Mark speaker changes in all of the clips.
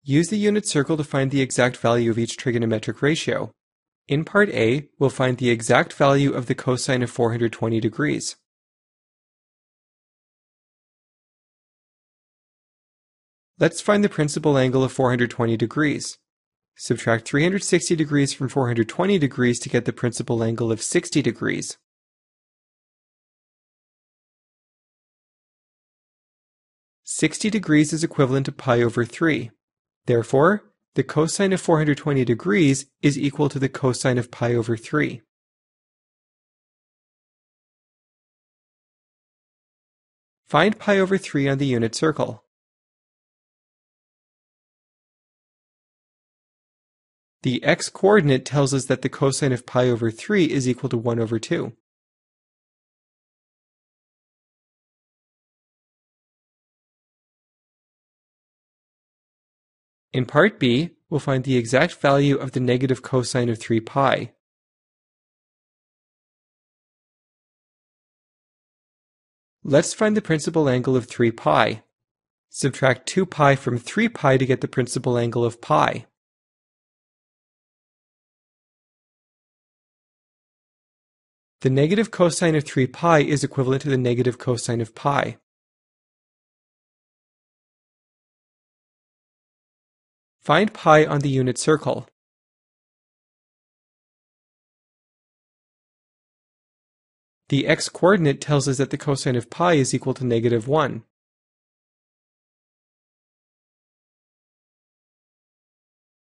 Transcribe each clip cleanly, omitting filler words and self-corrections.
Speaker 1: Use the unit circle to find the exact value of each trigonometric ratio. In part A, we'll find the exact value of the cosine of 420 degrees. Let's find the principal angle of 420 degrees. Subtract 360 degrees from 420 degrees to get the principal angle of 60 degrees. "60 degrees is equivalent to pi over 3. Therefore, the cosine of 420 degrees is equal to the cosine of pi over 3. Find pi over 3 on the unit circle. The x-coordinate tells us that the cosine of pi over 3 is equal to 1 over 2. In part B, we'll find the exact value of the negative cosine of 3 pi. Let's find the principal angle of 3 pi. Subtract 2 pi from 3 pi to get the principal angle of pi. The negative cosine of 3 pi is equivalent to the negative cosine of pi. Find pi on the unit circle. The x-coordinate tells us that the cosine of pi is equal to negative 1.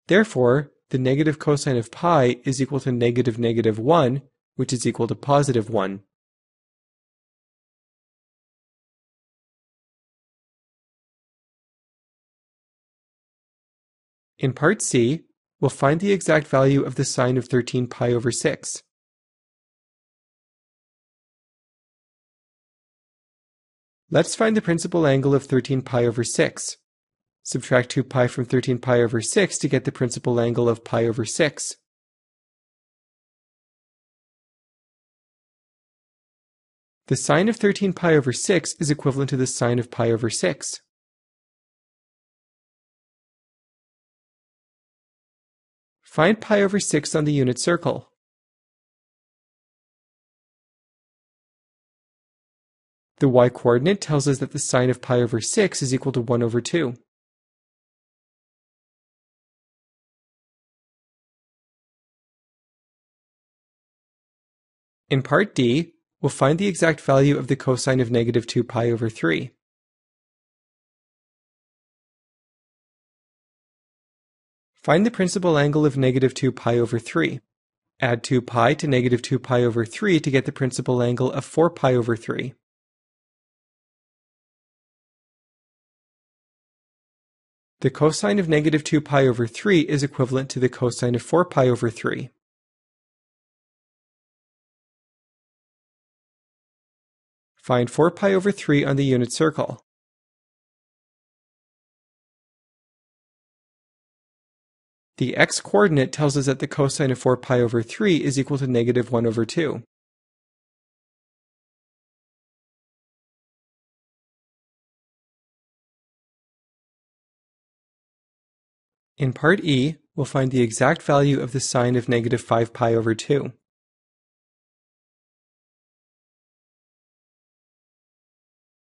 Speaker 1: Therefore, the negative cosine of pi is equal to negative 1, which is equal to positive 1. In part C, we'll find the exact value of the sine of 13 pi over 6. Let's find the principal angle of 13 pi over 6. Subtract 2 pi from 13 pi over 6 to get the principal angle of pi over 6. The sine of 13 pi over 6 is equivalent to the sine of pi over 6. Find pi over 6 on the unit circle. The y-coordinate tells us that the sine of pi over 6 is equal to 1 over 2. In part D, we'll find the exact value of the cosine of negative 2 pi over 3. Find the principal angle of negative 2 pi over 3. Add 2 pi to negative 2 pi over 3 to get the principal angle of 4 pi over 3. The cosine of negative 2 pi over 3 is equivalent to the cosine of 4 pi over 3. Find 4 pi over 3 on the unit circle. The x-coordinate tells us that the cosine of 4 pi over 3 is equal to negative 1 over 2. In part E, we'll find the exact value of the sine of negative 5 pi over 2.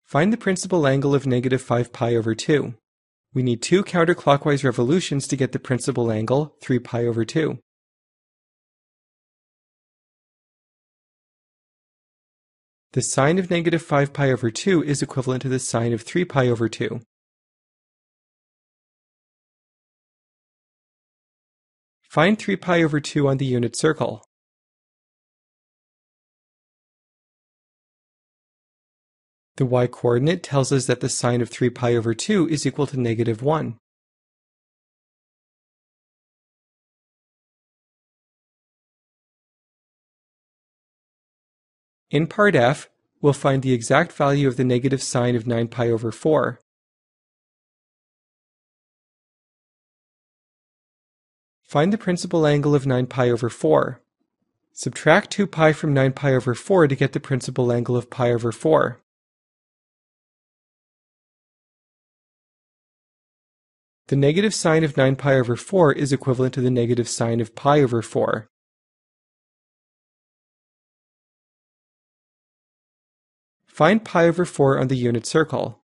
Speaker 1: Find the principal angle of negative 5 pi over 2. We need 2 counterclockwise revolutions to get the principal angle, 3 pi over 2. The sine of negative 5 pi over 2 is equivalent to the sine of 3 pi over 2. Find 3 pi over 2 on the unit circle. The y-coordinate tells us that the sine of 3 pi over 2 is equal to negative 1. In part F, we'll find the exact value of the negative sine of 9 pi over 4. Find the principal angle of 9 pi over 4. Subtract 2 pi from 9 pi over 4 to get the principal angle of pi over 4. The negative sign of 9 pi over 4 is equivalent to the negative sign of pi over 4. Find pi over 4 on the unit circle.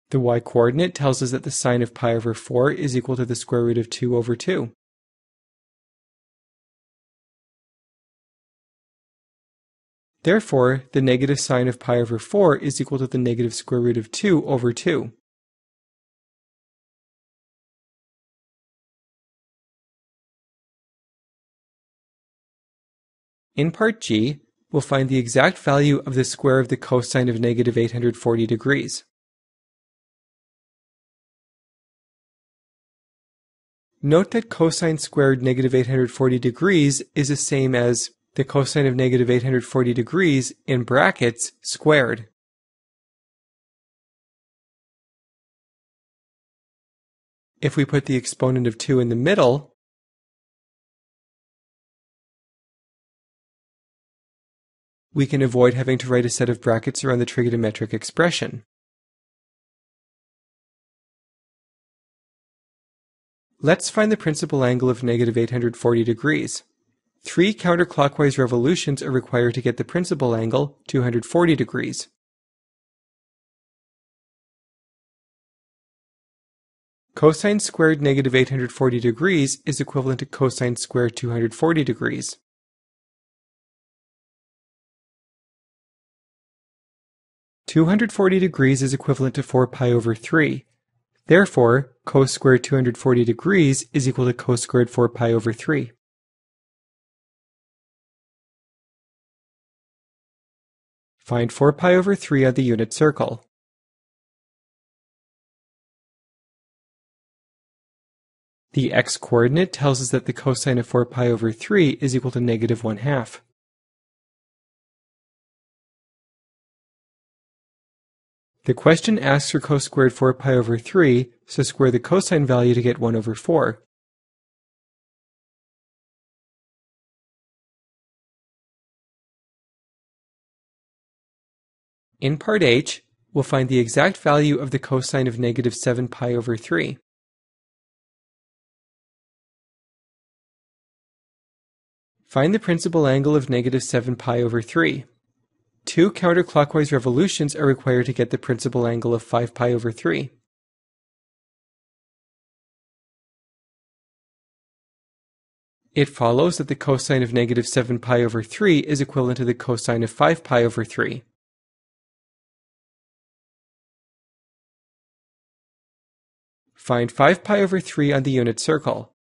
Speaker 1: The y-coordinate tells us that the sine of pi over 4 is equal to the square root of 2 over 2. Therefore, the negative sine of pi over 4 is equal to the negative square root of 2 over 2. In part G, we'll find the exact value of the square of the cosine of negative 840 degrees. Note that cosine squared negative 840 degrees is the same as the cosine of negative 840 degrees in brackets squared. If we put the exponent of 2 in the middle, we can avoid having to write a set of brackets around the trigonometric expression. Let's find the principal angle of negative 840 degrees. 3 counterclockwise revolutions are required to get the principal angle, 240 degrees. Cosine squared negative 840 degrees is equivalent to cosine squared 240 degrees. (240 degrees is equivalent to 4 pi over 3. Therefore, cos squared 240 degrees is equal to cos squared 4 pi over 3. Find 4 pi over 3 on the unit circle. The x-coordinate tells us that the cosine of 4 pi over 3 is equal to negative 1/2. The question asks for cos squared 4 pi over 3, so square the cosine value to get 1 over 4. In part H, we'll find the exact value of the cosine of negative 7 pi over 3. Find the principal angle of negative 7 pi over 3. 2 counterclockwise revolutions are required to get the principal angle of 5 pi over 3. It follows that the cosine of negative 7 pi over 3 is equivalent to the cosine of 5 pi over 3. Find 5 pi over 3 on the unit circle.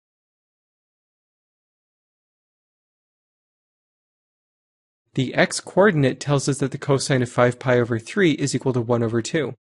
Speaker 1: The x-coordinate tells us that the cosine of 5 pi over 3 is equal to 1 over 2.